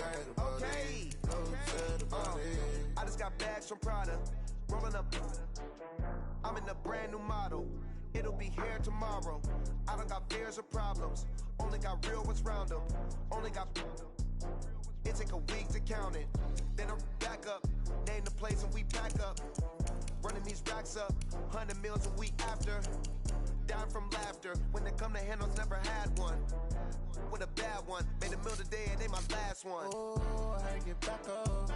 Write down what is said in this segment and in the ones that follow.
sad about it. No sad about it. I just got bags from Prada, rolling up. I'm in a brand new model. It'll be here tomorrow. I don't got fears or problems. Only got real ones round them. Only got. It take a week to count it. Then I'm back up. Name the place and we pack up. Running these racks up. 100 meals a week after. Down from laughter. When they come to handles, never had one. With a bad one. Made a meal today and they my last one. Oh, I had to get back up. I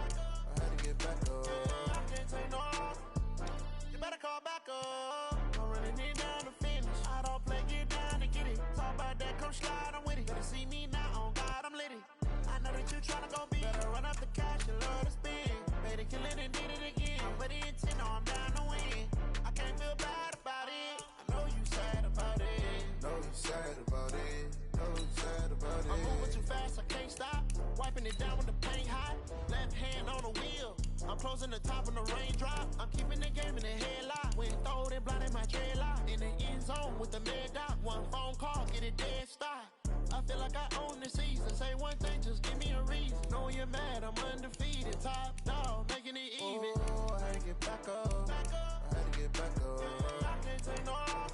had to get back up. I can't take no off. You better call back up. I'm running it down to finish. I don't play, get down to get it. Talk about that, come slide, I'm with it. Better see me now, on God, I'm litty. I know that you tryna go big. Better run up the cash, you love to spin. Made it, kill it, and did it again. But the intent, no, I'm down to win. I can't feel bad about it. I know you sad about it. No, you sad about it. No, you sad about it. I'm moving too fast, I can't stop. Wiping it down with the paint hot. Left hand on the wheel. I'm closing the top when the raindrop. I'm keeping the game in the headlock. When throwed and blinded my dreadlock. In the end zone with the mad dot. One phone call, get it dead stop. I feel like I own the season. Say one thing, just give me a reason. Know you're mad, I'm undefeated. Top dog, making it even. Oh, I had to get back up. I had to get back up. I can't take no off.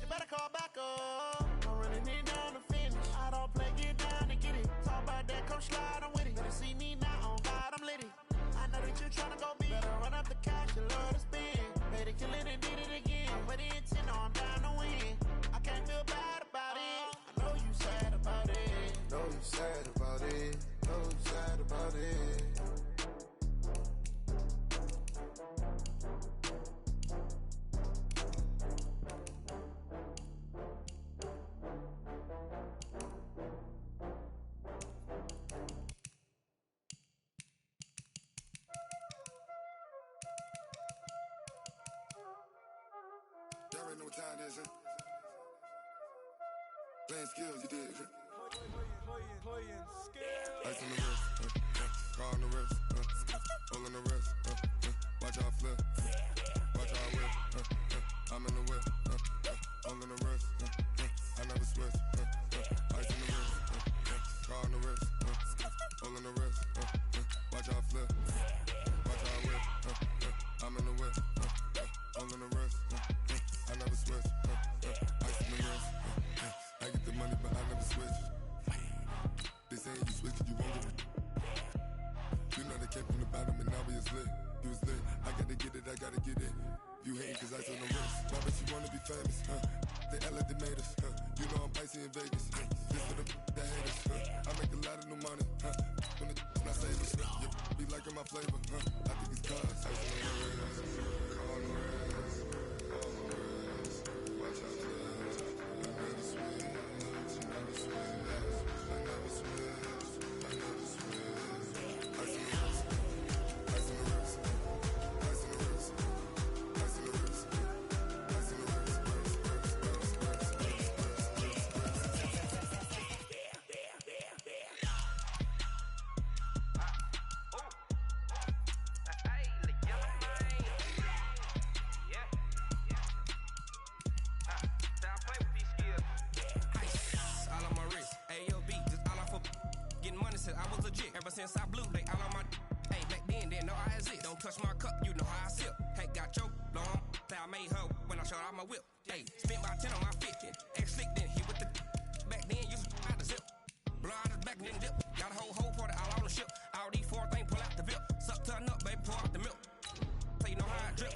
You better call back up. I'm running it down to finish. I don't play, get down to get it. Talk about that, come slide, I'm with it. Better see me now, on God, I'm litty. I know that you tryna go big. Better run up the cash, you love to spin. Made it, kill it, and did it again. But the intent, no, I'm down to win. I can't feel bad about it. I know you sad about it. No, you sad about it. No, you sad about it. Y'all already know what time it is, huh? Playing skills, you did. Playing skills. Ice on the wrist, car on the wrist, hole in the wrist, watch how I flip, watch how I whip, I'm in the whip, hole in the wrist, I never switch, ice on the wrist, car on the wrist, hole in the wrist, watch how I flip, watch how I whip, I'm in the whip, hole in the wrist, I never switch, ice on the wrist, I get the money but I never switch. They saying you switch it, you won't get it. You know they came from the bottom and now we is lit. You was lit, I gotta get it, I gotta get it. You hate cause I told them wrist. Why bet you wanna be famous, They Ella they made us, You know I'm icy in Vegas, This for the that hate us, I make a lot of new money, When the not savers, yeah, be liking my flavor, I think it's cause I was on the wrist, on the wrist, on the wrist. Watch out, I never switch, I never switch. I never switch, I never switch. Ice in the wrist, ice in the wrist, ice in the wrist, ice in the wrist, ice in the wrist, I was legit. Ever since I blew, they all on my. Hey, back then, didn't know I exist. Don't touch my cup, you know how I sip. Hey, got your long. Say I made her when I showed out my whip. Hey, spent about 10 on my 15. Ex-slick, then hit with the. Back then, used to out the zip. Blow out his back, then dip. Got a whole party all on the ship. All these four things, pull out the VIP. Suck, turn up, baby, pour out the milk. So you know how I drip.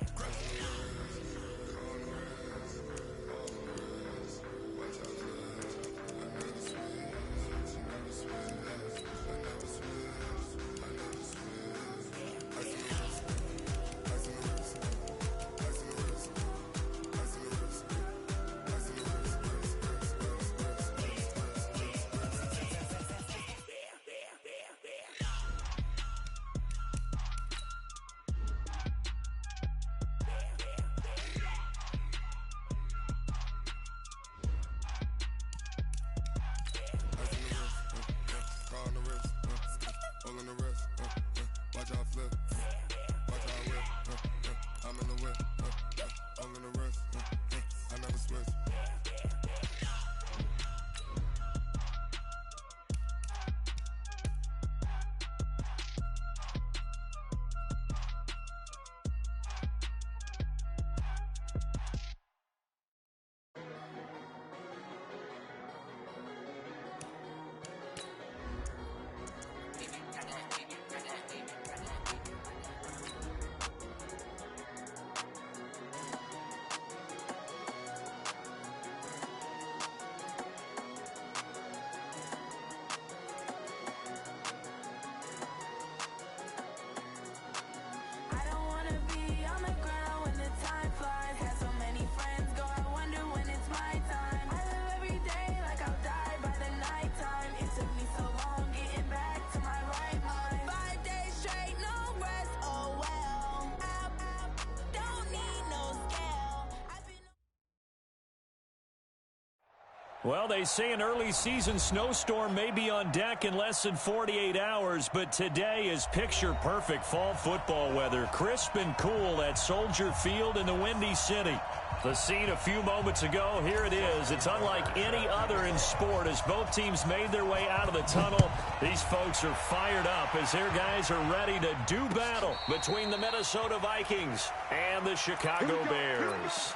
Well, they say an early season snowstorm may be on deck in less than 48 hours, but today is picture-perfect fall football weather. Crisp and cool at Soldier Field in the Windy City. The scene a few moments ago, here it is. It's unlike any other in sport as both teams made their way out of the tunnel. These folks are fired up as their guys are ready to do battle between the Minnesota Vikings and the Chicago Bears.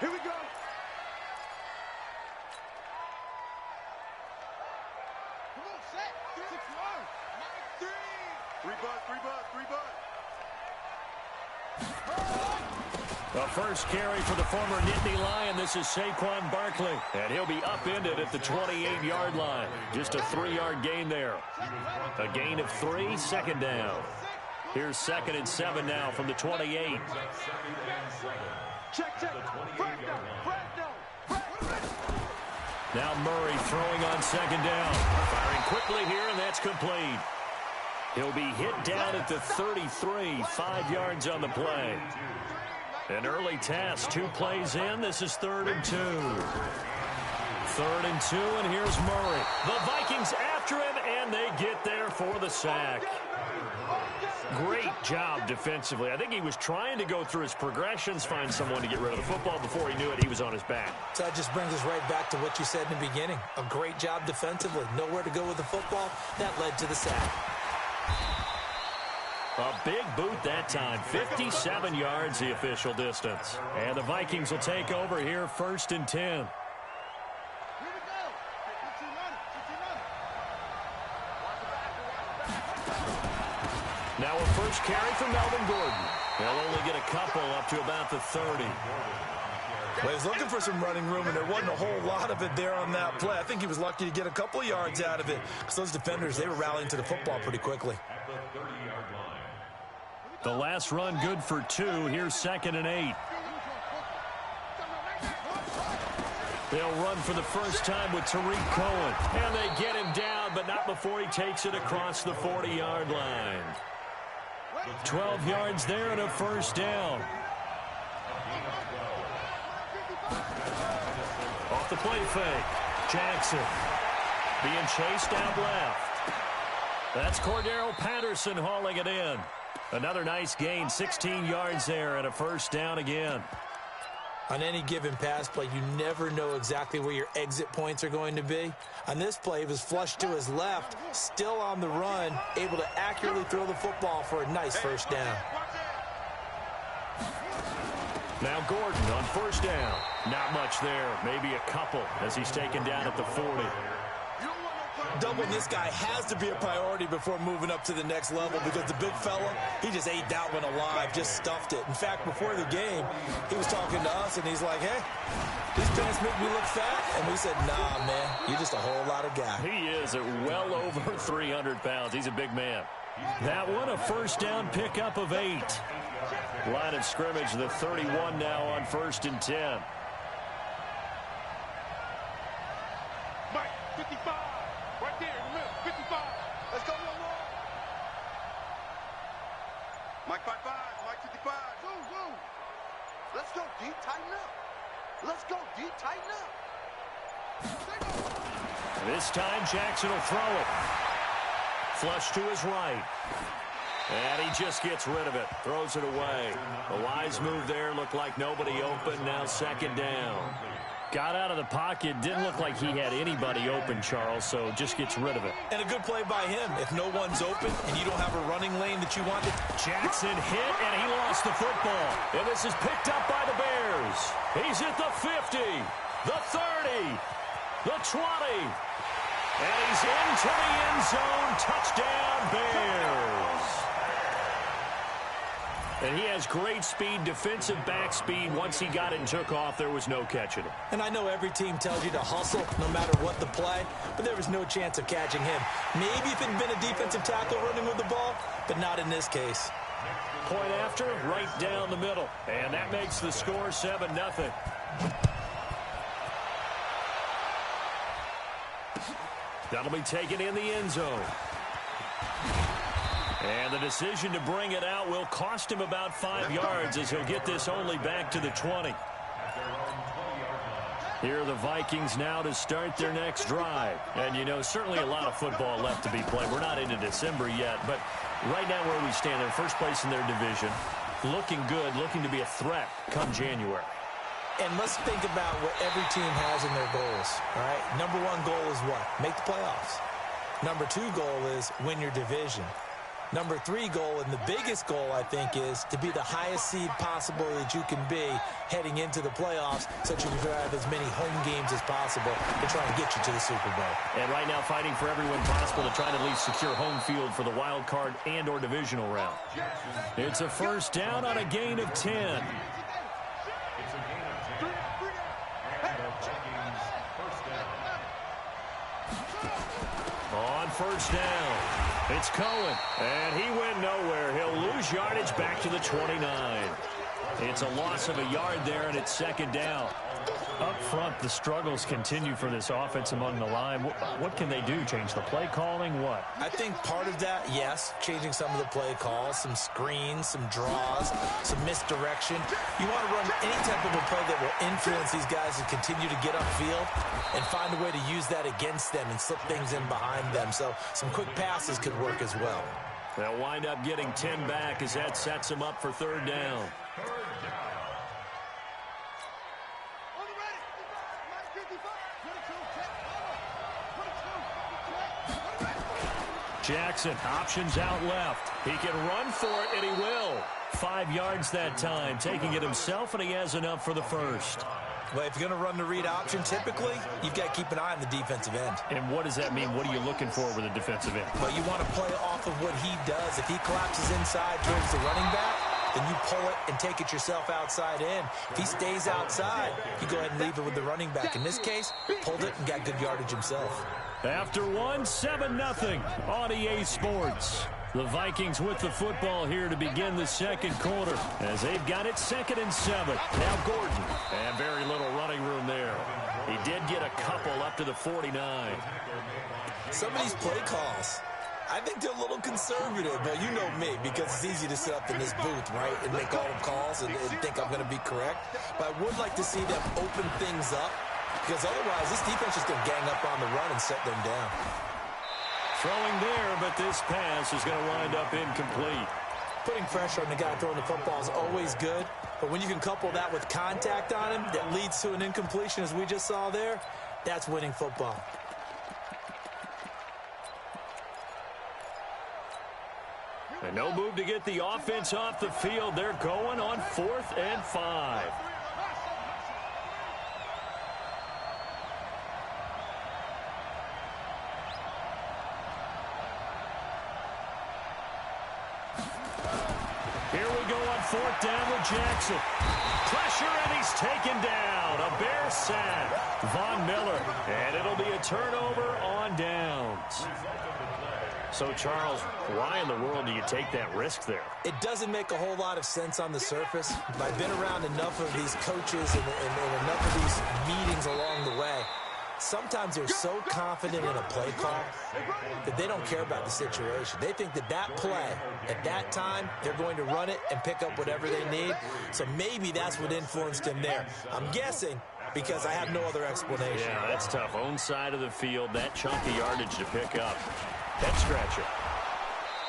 Here we go. Come on, set. 6-1. 9-3. 3 butt. The first carry for the former Nittany Lion. This is Saquon Barkley, and he'll be upended at the 28-yard line. Just a 3-yard gain there. A gain of 3, second down. Here's 2nd and 7 now from the 28. Check. Now Murray throwing on 2nd down. Firing quickly here, and that's complete. He'll be hit down at the 33, 5 yards on the play. An early task, 2 plays in. This is 3rd and 2. 3rd and 2, and here's Murray. The Vikings after him, and they get there for the sack. Great job defensively. I think he was trying to go through his progressions, find someone to get rid of the football. Before he knew it, he was on his back. So that just brings us right back to what you said in the beginning. A great job defensively. Nowhere to go with the football. That led to the sack. A big boot that time. 57 yards the official distance. And the Vikings will take over here 1st and 10. Now a first carry for Melvin Gordon. He'll only get a couple up to about the 30. Well, he's looking for some running room, and there wasn't a whole lot of it there on that play. I think he was lucky to get a couple of yards out of it because those defenders, they were rallying to the football pretty quickly. The last run good for 2. Here's 2nd and 8. They'll run for the first time with Tariq Cohen. And they get him down, but not before he takes it across the 40-yard line. 12 yards there and a first down. Off the play fake. Jackson being chased out left. That's Cordero Patterson hauling it in. Another nice gain, 16 yards there and a first down again. On any given pass play, you never know exactly where your exit points are going to be. On this play, he was flushed to his left, still on the run, able to accurately throw the football for a nice first down. Now Gordon on first down. Not much there, maybe a couple as he's taken down at the 40. Doubling this guy has to be a priority before moving up to the next level because the big fella, he just ate that one alive, just stuffed it. In fact, before the game, he was talking to us, and he's like, hey, these pants make me look fat. And we said, nah, man, you're just a whole lot of guy. He is at well over 300 pounds. He's a big man. That one, a first down pickup of 8. Line of scrimmage, the 31 now on 1st and 10. Mike, 55. Right there in the middle, 55. Let's go, Lolo. Mike 55, Mike 55. Woo. Let's go, D. Tighten up. Let's go, D. Tighten up. This time, Jackson will throw it. Flush to his right. And he just gets rid of it. Throws it away. A wise move there. Looked like nobody open. Now 2nd down. Got out of the pocket. Didn't look like he had anybody open, Charles, so just gets rid of it. And a good play by him. If no one's open and you don't have a running lane that you want to... Jackson hit, and he lost the football. And this is picked up by the Bears. He's at the 50, the 30, the 20. And he's into the end zone. Touchdown, Bears. And he has great speed, defensive back speed. Once he got it and took off, there was no catching him. And I know every team tells you to hustle no matter what the play, but there was no chance of catching him. Maybe if it had been a defensive tackle running with the ball, but not in this case. Point after, right down the middle. And that makes the score 7-0. That'll be taken in the end zone. And the decision to bring it out will cost him about 5 yards as he'll get this only back to the 20. Here are the Vikings now to start their next drive. And, you know, certainly a lot of football left to be played. We're not into December yet, but right now where we stand, they're first place in their division, looking good, looking to be a threat come January. And let's think about what every team has in their goals, all right? Number one goal is what? Make the playoffs. Number two goal is win your division. Number three goal, and the biggest goal, I think, is to be the highest seed possible that you can be heading into the playoffs so that you can have as many home games as possible to try and get you to the Super Bowl. And right now fighting for everyone possible to try to at least secure home field for the wild card and or divisional round. It's a first down on a gain of 10. On first down, it's Cohen, and he went nowhere. He'll lose yardage back to the 29. It's a loss of a yard there, and it's second down. Up front, the struggles continue for this offense among the line. What can they do? Change the play calling? What? I think part of that, yes, changing some of the play calls, some screens, some draws, some misdirection. You want to run any type of a play that will influence these guys to continue to get upfield and find a way to use that against them and slip things in behind them. So some quick passes could work as well. They'll wind up getting 10 back as that sets them up for third down. Jackson, options out left. He can run for it, and he will. 5 yards that time, taking it himself, and he has enough for the first. Well, if you're going to run the read option, typically, you've got to keep an eye on the defensive end. And what does that mean? What are you looking for with a defensive end? Well, you want to play off of what he does. If he collapses inside towards the running back, then you pull it and take it yourself outside in. If he stays outside, you go ahead and leave it with the running back. In this case, pulled it and got good yardage himself. After one, 7-0 on EA Sports. The Vikings with the football here to begin the second quarter as they've got it 2nd and 7. Now Gordon, and very little running room there. He did get a couple up to the 49. Some of these play calls, I think they're a little conservative, but you know me, because it's easy to sit up in this booth, right, and make all the calls and think I'm going to be correct. But I would like to see them open things up, because otherwise this defense is going to gang up on the run and set them down. Throwing there, but this pass is going to wind up incomplete. Putting pressure on the guy throwing the football is always good, but when you can couple that with contact on him that leads to an incompletion, as we just saw there, that's winning football. And no move to get the offense off the field. They're going on 4th and 5. Here we go on 4th down with Jackson. Pressure, and he's taken down. A Bear sack. Von Miller. And it'll be a turnover on downs. So, Charles, why in the world do you take that risk there? It doesn't make a whole lot of sense on the surface. I've been around enough of these coaches and enough of these meetings along the way. Sometimes they're so confident in a play call that they don't care about the situation. They think that that play, at that time, they're going to run it and pick up whatever they need. So maybe that's what influenced him there. I'm guessing because I have no other explanation. Yeah, that's tough. Own side of the field, that chunky yardage to pick up. Head scratcher.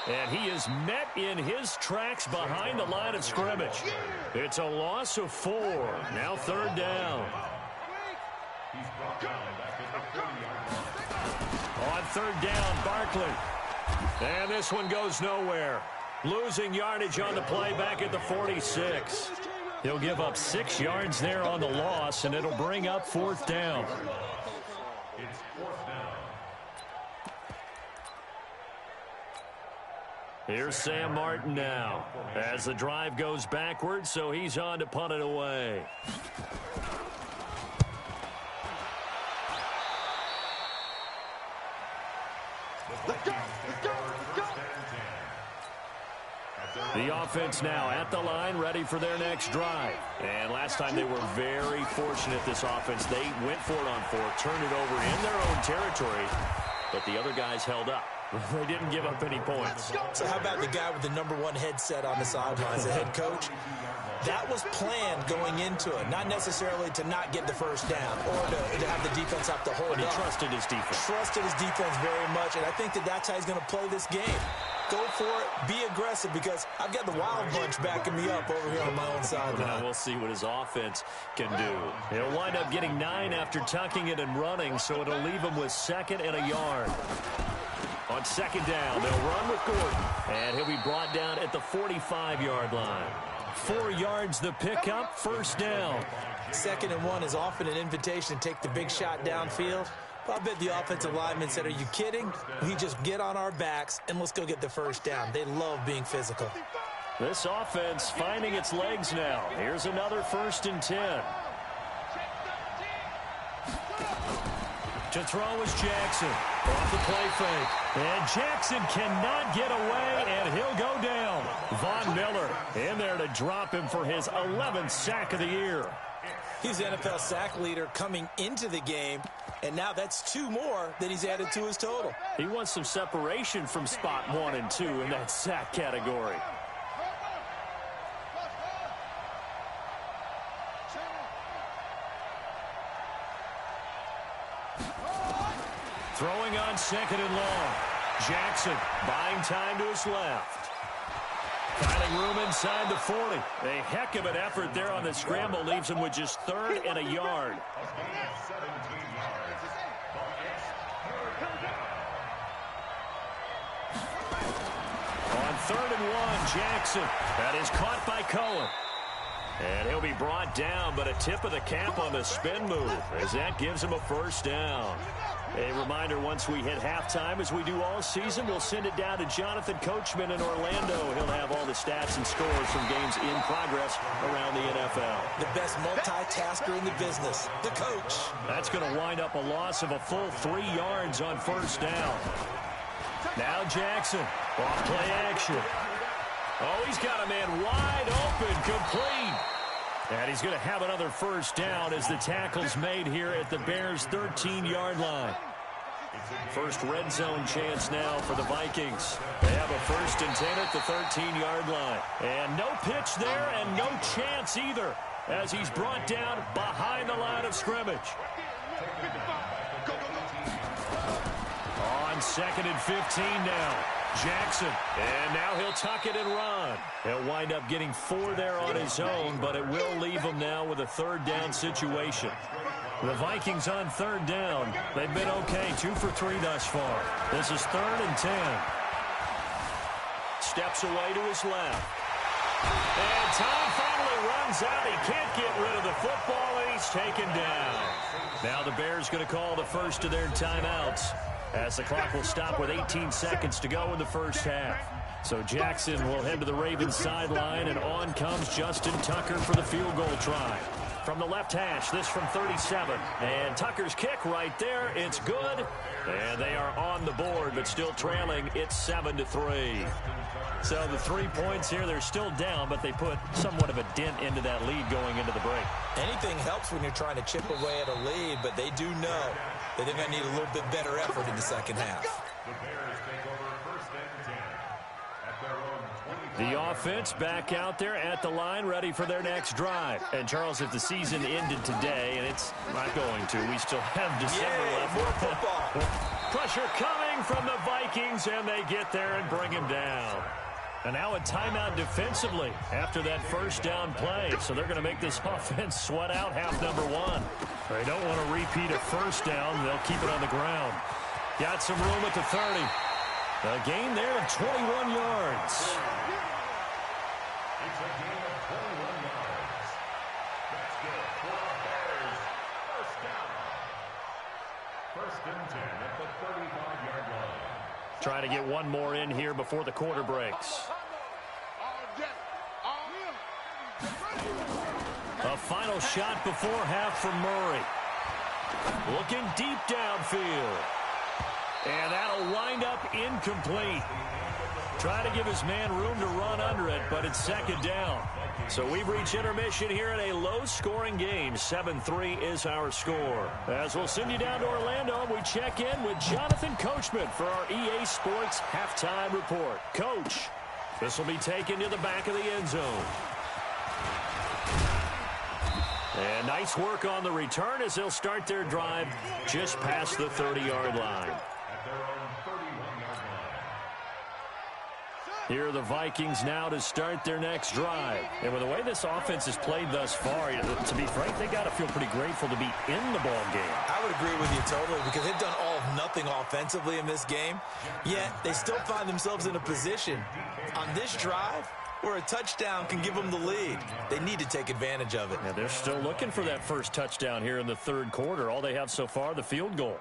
And he is met in his tracks behind the line of scrimmage. It's a loss of 4. Now 3rd down. On 3rd down, Barkley. And this one goes nowhere. Losing yardage on the play back at the 46. He'll give up 6 yards there on the loss, and it'll bring up 4th down. Here's Sam Martin now as the drive goes backwards, so he's on to punt it away. The offense now at the line, ready for their next drive. And last time they were very fortunate, this offense. They went for it on 4th, turned it over in their own territory, but the other guys held up. They didn't give up any points. So how about the guy with the #1 headset on the sidelines, the head coach? That was planned going into it, not necessarily to not get the first down or to have the defense have to hold but he up. trusted his defense. Trusted his defense very much, and I think that's how he's going to play this game. Go for it, be aggressive, because I've got the Wild Bunch backing me up over here on my own sideline. Now we'll see what his offense can do. He'll wind up getting 9 after tucking it and running, so it'll leave him with 2nd and a yard. On 2nd down, they'll run with Gordon, and he'll be brought down at the 45-yard line. 4 yards the pickup, 1st down. 2nd and 1 is often an invitation to take the big shot downfield. I bet the offensive lineman said, are you kidding? We just get on our backs and let's go get the 1st down. They love being physical. This offense finding its legs now. Here's another 1st and 10. To throw is Jackson. Off the play fake. And Jackson cannot get away, and he'll go down. Von Miller in there to drop him for his 11th sack of the year. He's the NFL sack leader coming into the game, and now that's 2 more that he's added to his total. He wants some separation from spot 1 and 2 in that sack category. Throwing on 2nd and long. Jackson buying time to his left. Finding room inside the 40. A heck of an effort there on the scramble leaves him with just 3rd and a yard. On 3rd and 1, Jackson. That is caught by Cohen. And he'll be brought down, but a tip of the cap on the spin move as that gives him a 1st down. A reminder, once we hit halftime, as we do all season, we'll send it down to Jonathan Coachman in Orlando. He'll have all the stats and scores from games in progress around the NFL. The best multitasker in the business, the coach. That's going to wind up a loss of a full 3 yards on 1st down. Now Jackson, off play action. Oh, he's got a man wide open, complete. And he's going to have another 1st down as the tackle's made here at the Bears' 13-yard line. First red zone chance now for the Vikings. They have a 1st and 10 at the 13-yard line. And no pitch there and no chance either as he's brought down behind the line of scrimmage. On 2nd and 15 now. Jackson, and now he'll tuck it and run. He'll wind up getting 4 there on his own, but it will leave him now with a 3rd down situation. The Vikings on 3rd down. They've been okay, 2 for 3 thus far. This is 3rd and 10. Steps away to his left. And time finally runs out. He can't get rid of the football, and he's taken down. Now the Bears going to call the first of their timeouts, as the clock will stop with 18 seconds to go in the 1st half. So Jackson will head to the Ravens sideline, and on comes Justin Tucker for the field goal try. From the left hash, this from 37. And Tucker's kick right there. It's good. And they are on the board, but still trailing. It's 7-3. So the 3 points here, they're still down, but they put somewhat of a dent into that lead going into the break. Anything helps when you're trying to chip away at a lead, but they do know that they're going to need a little bit better effort in the 2nd half. The offense back out there at the line, ready for their next drive. And, Charles, if the season ended today, and it's not going to, we still have December left. More football. Pressure coming from the Vikings, and they get there and bring him down. And now a timeout defensively after that 1st down play. So they're going to make this offense sweat out half number 1. They don't want to repeat a 1st down. They'll keep it on the ground. Got some room at the 30. A gain there of 21 yards. It's a gain of 21 yards. That's good for the Bears. 1st down. 1st and 10 at the 35-yard line. Trying to get one more in here before the quarter breaks. A final shot before half from Murray. Looking deep downfield. And that'll wind up incomplete. Trying to give his man room to run under it, but it's 2nd down. So we've reached intermission here in a low-scoring game. 7-3 is our score. As we'll send you down to Orlando, we check in with Jonathan Coachman for our EA Sports Halftime Report. Coach, this will be taken to the back of the end zone. And nice work on the return as they'll start their drive just past the 30-yard line. At their own 31-yard line. Here are the Vikings now to start their next drive. And with the way this offense has played thus far, to be frank, they got to feel pretty grateful to be in the ball game. I would agree with you totally because they've done all of nothing offensively in this game, yet they still find themselves in a position on this drive where a touchdown can give them the lead. They need to take advantage of it. Yeah, they're still looking for that first touchdown here in the third quarter. All they have so far, the field goal.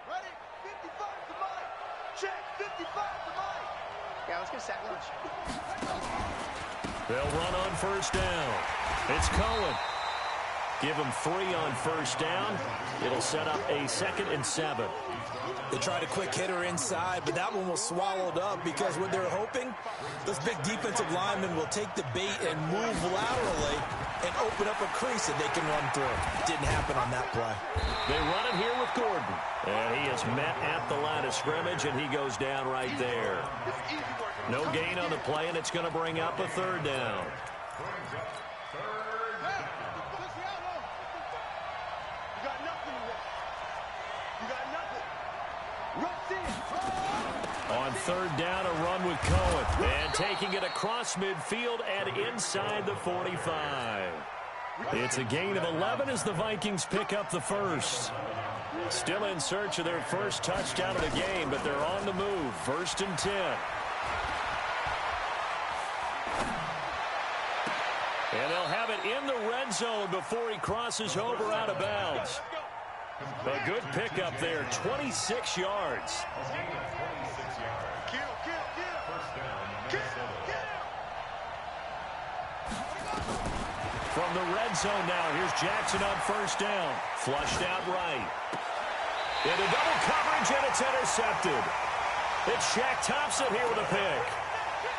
Ready? 55 to Mike. Check. 55 to Mike. Yeah, let's get sack lunch. They'll run on first down. It's Cohen. Give them 3 on first down. It'll set up a 2nd and 7. They tried a quick hitter inside, but that one was swallowed up because what they're hoping, those big defensive linemen will take the bait and move laterally and open up a crease that they can run through. Didn't happen on that play. They run it here with Gordon. And he is met at the line of scrimmage, and he goes down right there. No gain on the play, and it's going to bring up a 3rd down. On 3rd down, a run with Cohen. And taking it across midfield and inside the 45. It's a gain of 11 as the Vikings pick up the first. Still in search of their first touchdown of the game, but they're on the move. 1st and 10. And they'll have it in the red zone before he crosses over out of bounds. A good pickup there, 26 yards. From the red zone now, here's Jackson on first down. Flushed out right. Into double coverage, and it's intercepted. It's Shaq Thompson here with a pick.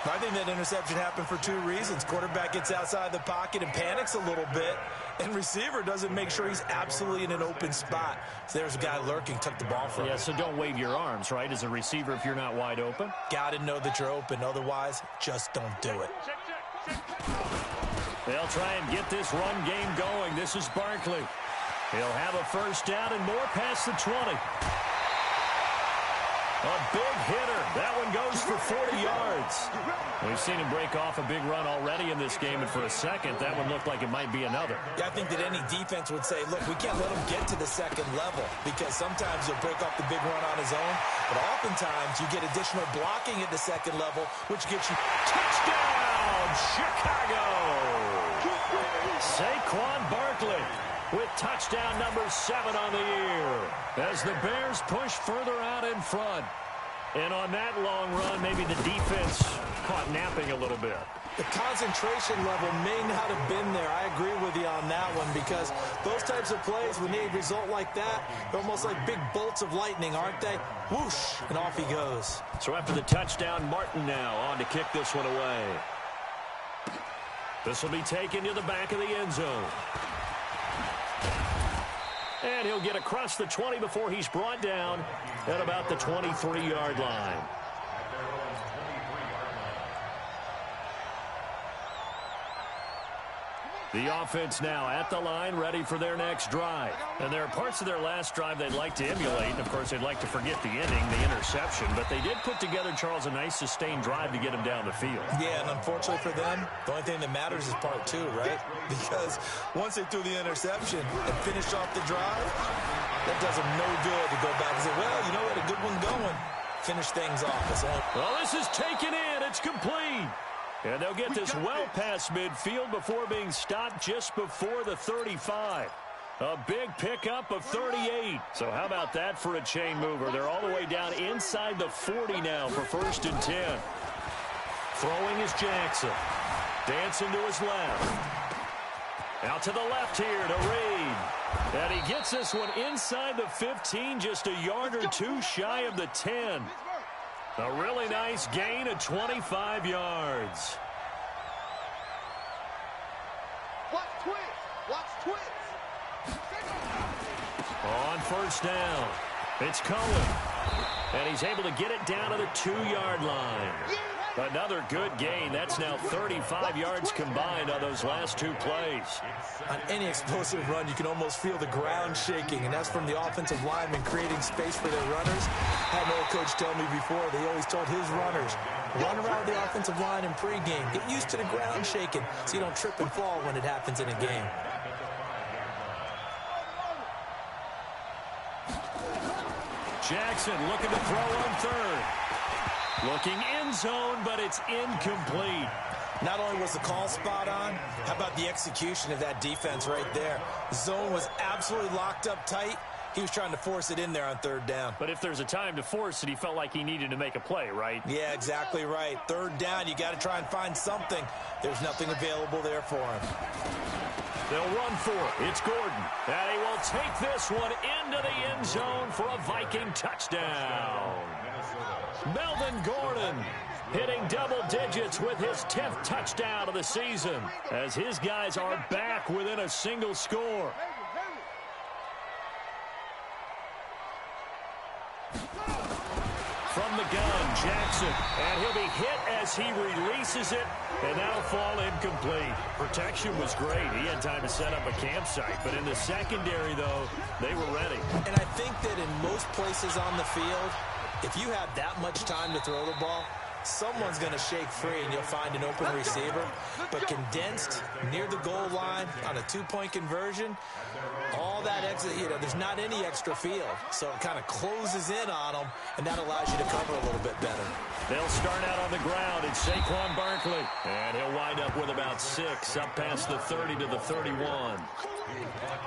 I think that interception happened for 2 reasons. Quarterback gets outside the pocket and panics a little bit, and receiver doesn't make sure he's absolutely in an open spot. So there's a guy lurking, took the ball from him. Yeah, so don't wave your arms, right, as a receiver if you're not wide open. Got to know that you're open. Otherwise, just don't do it. They'll try and get this run game going. This is Barkley. He'll have a first down and more past the 20. A big hitter. That one goes for 40 yards. We've seen him break off a big run already in this game, and for a second, that one looked like it might be another. Yeah, I think that any defense would say, look, we can't let him get to the second level because sometimes he'll break off the big run on his own, but oftentimes you get additional blocking at the second level, which gets you touchdown, Chicago! Saquon Barkley with touchdown number 7 on the year as the Bears push further out in front. And on that long run, maybe the defense caught napping a little bit. The concentration level may not have been there. I agree with you on that one because those types of plays, when they result like that, they're almost like big bolts of lightning, aren't they? Whoosh, and off he goes. So after the touchdown, Martin now on to kick this one away. This will be taken to the back of the end zone. And he'll get across the 20 before he's brought down at about the 23-yard line. The offense now at the line, ready for their next drive. And there are parts of their last drive they'd like to emulate. And, of course, they'd like to forget the inning, the interception. But they did put together, Charles, a nice sustained drive to get him down the field. Yeah, and unfortunately for them, the only thing that matters is part 2, right? Because once they threw the interception and finished off the drive, that does them no good to go back and say, well, you know, we had a good one going. Finish things off. Well, this is taken in. It's complete. And they'll get this well past midfield before being stopped just before the 35. A big pickup of 38. So how about that for a chain mover? They're all the way down inside the 40 now for 1st and 10. Throwing is Jackson. Dancing to his left. Out to the left here to Reed. And he gets this one inside the 15, just a yard or 2 shy of the 10. A really nice gain of 25 yards. Watch twins. Watch twins. On first down, it's Cohen. And he's able to get it down to the 2-yard line. Another good gain. That's now 35 yards combined on those last 2 plays. On any explosive run, you can almost feel the ground shaking, and that's from the offensive linemen creating space for their runners. I had an old coach tell me before, they always told his runners, run around the offensive line in pregame. Get used to the ground shaking so you don't trip and fall when it happens in a game. Jackson looking to throw on third. Looking end zone, but it's incomplete. Not only was the call spot on, how about the execution of that defense right there? The zone was absolutely locked up tight. He was trying to force it in there on third down. But if there's a time to force it, he felt like he needed to make a play, right? Yeah, exactly right. Third down, you got to try and find something. There's nothing available there for him. They'll run for it. It's Gordon. And he will take this one into the end zone for a Viking touchdown. Melvin Gordon hitting double digits with his 10th touchdown of the season as his guys are back within a single score. From the gun, Jackson, and he'll be hit as he releases it, and that'll fall incomplete. Protection was great. He had time to set up a campsite, but in the secondary, though, they were ready. And I think that in most places on the field, if you have that much time to throw the ball, someone's going to shake free and you'll find an open receiver. But condensed near the goal line on a 2-point conversion, all that exit, there's not any extra field. So it kind of closes in on them, and that allows you to cover a little bit better. They'll start out on the ground. It's Saquon Barkley. And he'll wind up with about 6 up past the 30 to the 31.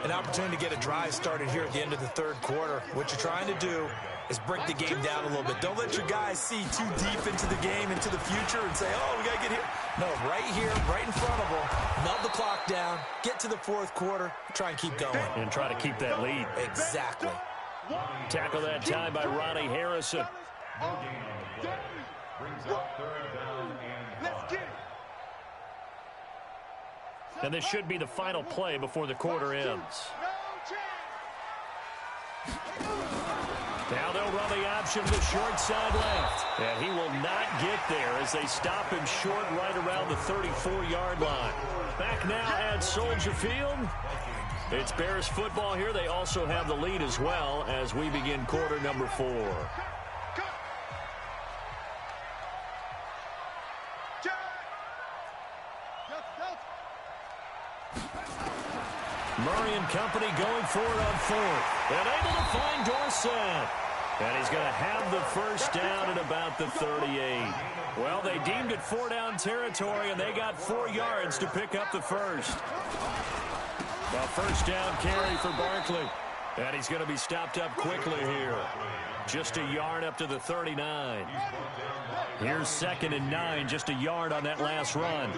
An opportunity to get a drive started here at the end of the third quarter. What you're trying to do is break the game down a little bit. Don't let your guys see too deep into the game, into the future, and say, oh, we got to get here. No, right here, right in front of them, melt the clock down, get to the fourth quarter, try and keep going. And try to keep that lead. Exactly. Tackle that time by Ronnie Harrison. No gain on the play. Brings up third down and 5. And this should be the final play before the quarter ends. Now they'll run the option to the short side left. And he will not get there as they stop him short right around the 34-yard line. Back now at Soldier Field. It's Bears football here. They also have the lead as well as we begin quarter number 4. Murray and company going for it on fourth. And able to find Dorsett. And he's going to have the first down at about the 38. Well, they deemed it 4-down territory, and they got 4 yards to pick up the first. A first down carry for Barkley. And he's going to be stopped up quickly here. Just a yard up to the 39. Here's 2nd and 9, just a yard on that last run.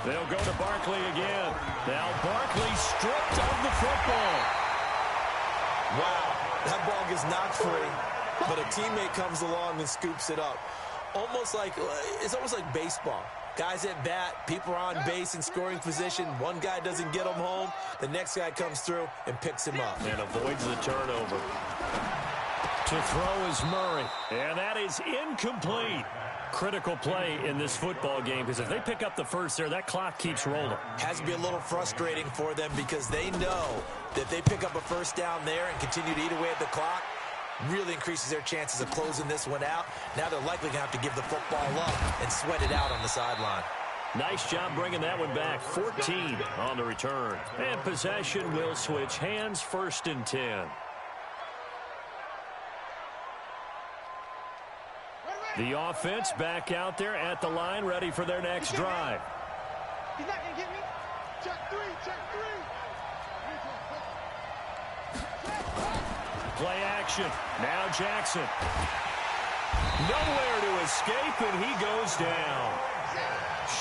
They'll go to Barkley again. Now Barkley stripped of the football. Wow, that ball gets knocked free, but a teammate comes along and scoops it up. It's almost like baseball. Guys at bat, people are on base in scoring position. One guy doesn't get him home. The next guy comes through and picks him up. And avoids the turnover. To throw is Murray. And that is incomplete. Critical play in this football game because if they pick up the first there, that clock keeps rolling. Has to be a little frustrating for them because they know that if they pick up a first down there and continue to eat away at the clock, really increases their chances of closing this one out. Now they're likely going to have to give the football up and sweat it out on the sideline. Nice job bringing that one back. 14 on the return. And possession will switch hands. 1st and 10. The offense back out there at the line, ready for their next drive. He's not going to get me. Check 3, check 3. Play action. Now Jackson. Nowhere to escape, and he goes down.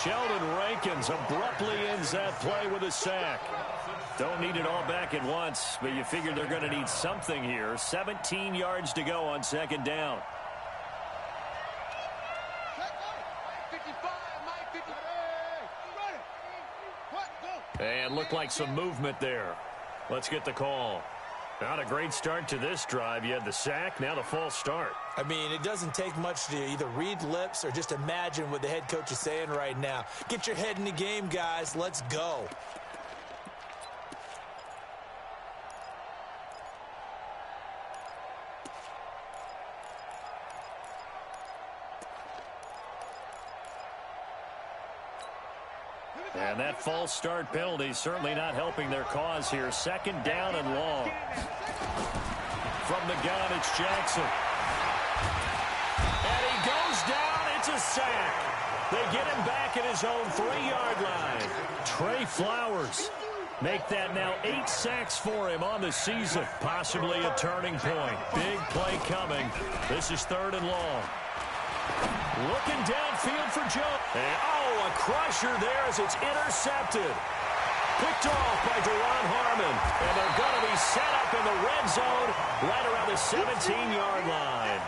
Sheldon Rankins abruptly ends that play with a sack. Don't need it all back at once, but you figure they're going to need something here. 17 yards to go on 2nd down. And looked like some movement there. Let's get the call. Not a great start to this drive. You had the sack, now the false start. I mean, it doesn't take much to either read lips or just imagine what the head coach is saying right now. Get your head in the game, guys. Let's go. And that false start penalty certainly not helping their cause here. Second down and long. From the gun, it's Jackson. And he goes down. It's a sack. They get him back at his own 3-yard line. Trey Flowers make that now 8 sacks for him on the season. Possibly a turning point. Big play coming. This is 3rd and long. Looking downfield for Joe. And, a crusher there as it's intercepted. Picked off by Deron Harmon. And they're going to be set up in the red zone right around the 17-yard line.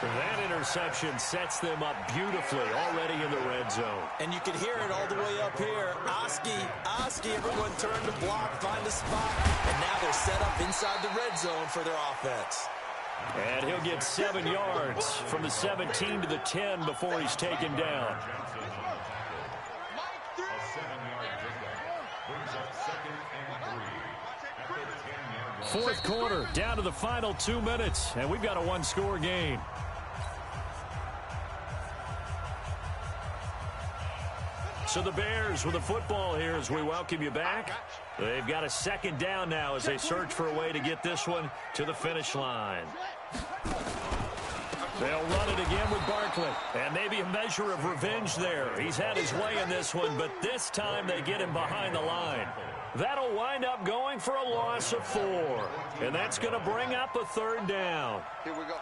That interception sets them up beautifully already in the red zone. And you can hear it all the way up here. Oski, everyone turn to block, find a spot. And now they're set up inside the red zone for their offense. And he'll get 7 yards from the 17 to the 10 before he's taken down. Fourth quarter, down to the final 2 minutes, and we've got a 1-score game. So the Bears with the football here as we welcome you back. They've got a second down now as they search for a way to get this one to the finish line. They'll run it again with Barkley. And maybe a measure of revenge there. He's had his way in this one, but this time they get him behind the line. That'll wind up going for a loss of 4. And that's going to bring up a 3rd down. Here we go.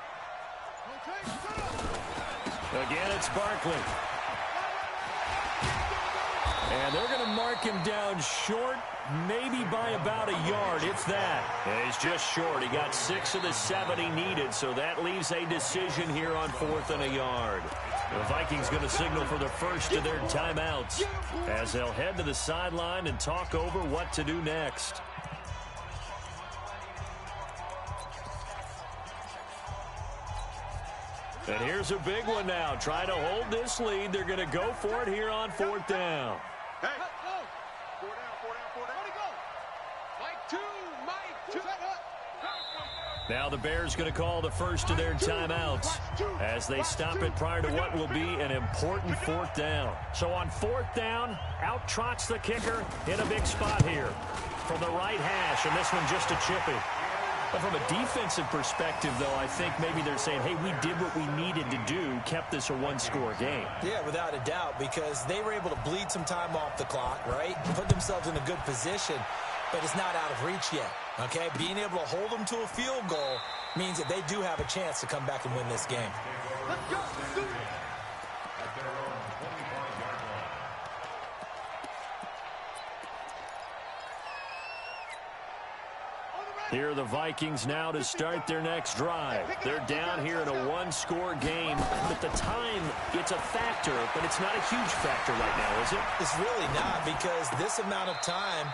Again, it's Barkley. And they're going to mark him down short, maybe by about a yard, if that. And he's just short. He got 6 of the 7 he needed, so that leaves a decision here on 4th and a yard. The Vikings going to signal for the first of their timeouts as they'll head to the sideline and talk over what to do next. And here's a big one now. Try to hold this lead. They're going to go for it here on 4th down. Hey. 4 down. Mike 2. Now the Bears going to call the first of their timeouts as they stop it prior to what will be an important 4th down. So on 4th down, out trots the kicker in a big spot here from the right hash, and this one just a chippy. But from a defensive perspective, though, I think maybe they're saying, hey, we did what we needed to do, kept this a 1-score game. Yeah, without a doubt, because they were able to bleed some time off the clock, right? Put themselves in a good position, but it's not out of reach yet, okay? Being able to hold them to a field goal means that they do have a chance to come back and win this game. Let's go. Here are the Vikings now to start their next drive. They're down here in a 1-score game. At the time, it's a factor, but it's not a huge factor right now, is it? It's really not, because this amount of time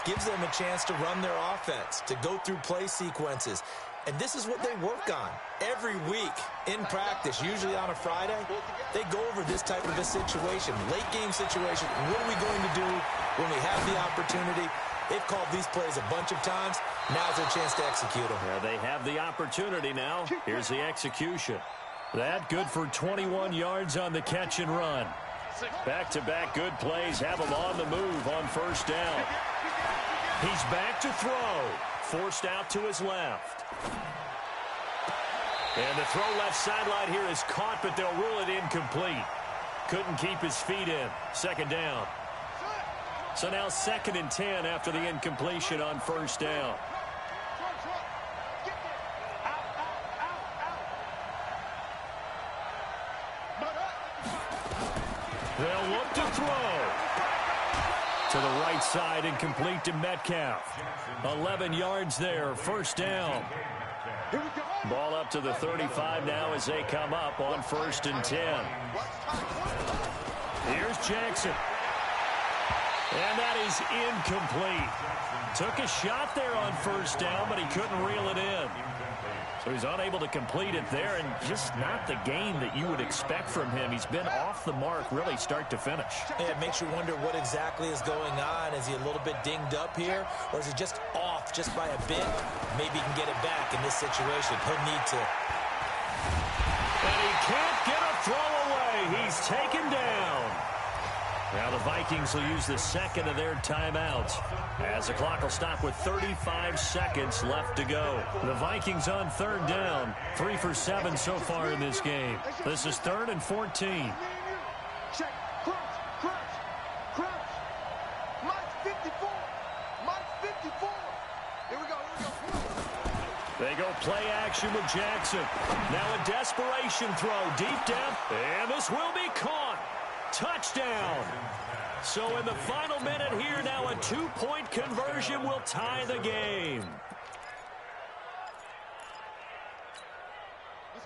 gives them a chance to run their offense, to go through play sequences. And this is what they work on every week in practice, usually on a Friday. They go over this type of a situation, late game situation. What are we going to do when we have the opportunity? They've called these plays a bunch of times. Now's their chance to execute them. Yeah, they have the opportunity now. Here's the execution. That good for 21 yards on the catch and run. Back-to-back good plays have him on the move on 1st down. He's back to throw. Forced out to his left. And the throw left sideline here is caught, but they'll rule it incomplete. Couldn't keep his feet in. 2nd down. So now 2nd and 10 after the incompletion on 1st down. They'll look to throw. To the right side and complete to Metcalf. 11 yards there, 1st down. Ball up to the 35 now as they come up on 1st and 10. Here's Jackson. And that is incomplete. Took a shot there on first down, but he couldn't reel it in. So he's unable to complete it there, and just not the game that you would expect from him. He's been off the mark really start to finish. Yeah, it makes you wonder what exactly is going on. Is he a little bit dinged up here, or is he just off just by a bit? Maybe he can get it back in this situation. He'll need to. And he can't get a throw away. He's taken down. Now the Vikings will use the second of their timeouts as the clock will stop with 35 seconds left to go. The Vikings on third down, 3 for 7 so far in this game. This is 3rd and 14. Check. Crunch. Mike's 54. Mike's 54. Here we go. They go play action with Jackson. Now a desperation throw deep down, and this will be caught. Touchdown. So in the final minute here, now a 2-point conversion will tie the game.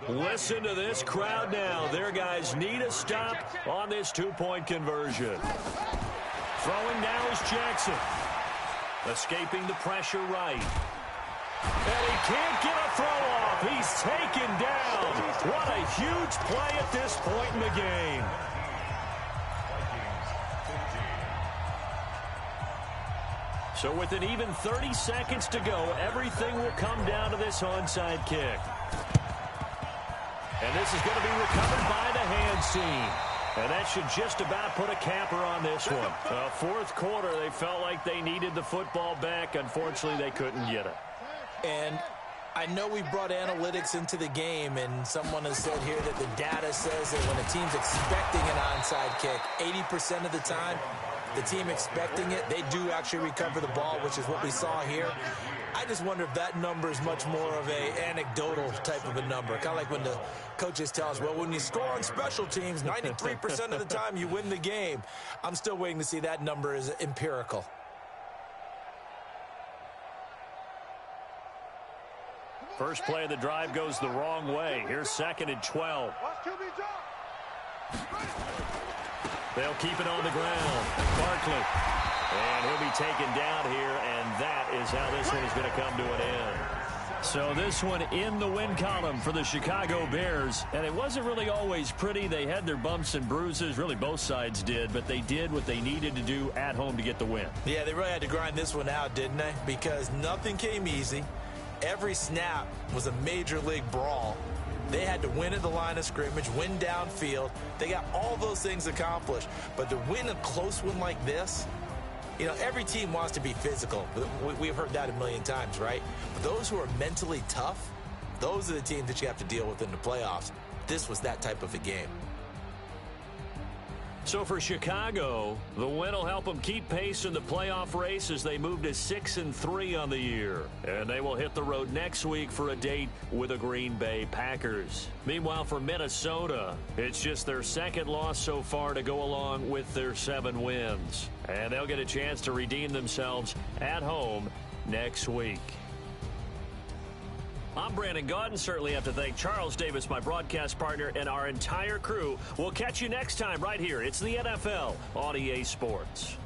Listen to this crowd now. Their guys need a stop on this 2-point conversion. Throwing now is Jackson. Escaping the pressure right. And he can't get a throw off. He's taken down. What a huge play at this point in the game. So with an even 30 seconds to go, everything will come down to this onside kick. And this is going to be recovered by the hands team. And that should just about put a capper on this one. Fourth quarter, they felt like they needed the football back. Unfortunately, they couldn't get it. And I know we brought analytics into the game, and someone has said here that the data says that when a team's expecting an onside kick, 80% of the time, the team expecting it, they do actually recover the ball, which is what we saw here. I just wonder if that number is much more of a anecdotal type of a number. Kind of like when the coaches tell us, well, when you score on special teams, 93% of the time you win the game. I'm still waiting to see that number is empirical. First play of the drive goes the wrong way. Here's 2nd and 12. They'll keep it on the ground. Barkley. And he'll be taken down here, and that is how this one is going to come to an end. So this one in the win column for the Chicago Bears. And it wasn't really always pretty. They had their bumps and bruises. Really, both sides did. But they did what they needed to do at home to get the win. Yeah, they really had to grind this one out, didn't they? Because nothing came easy. Every snap was a major league brawl. They had to win at the line of scrimmage, win downfield. They got all those things accomplished. But to win a close one like this, you know, every team wants to be physical. We've heard that a million times, right? But those who are mentally tough, those are the teams that you have to deal with in the playoffs. This was that type of a game. So for Chicago, the win will help them keep pace in the playoff race as they move to 6-3 on the year. And they will hit the road next week for a date with the Green Bay Packers. Meanwhile, for Minnesota, it's just their second loss so far to go along with their 7 wins. And they'll get a chance to redeem themselves at home next week. I'm Brandon Gaudin. Certainly have to thank Charles Davis, my broadcast partner, and our entire crew. We'll catch you next time right here. It's the NFL on EA Sports.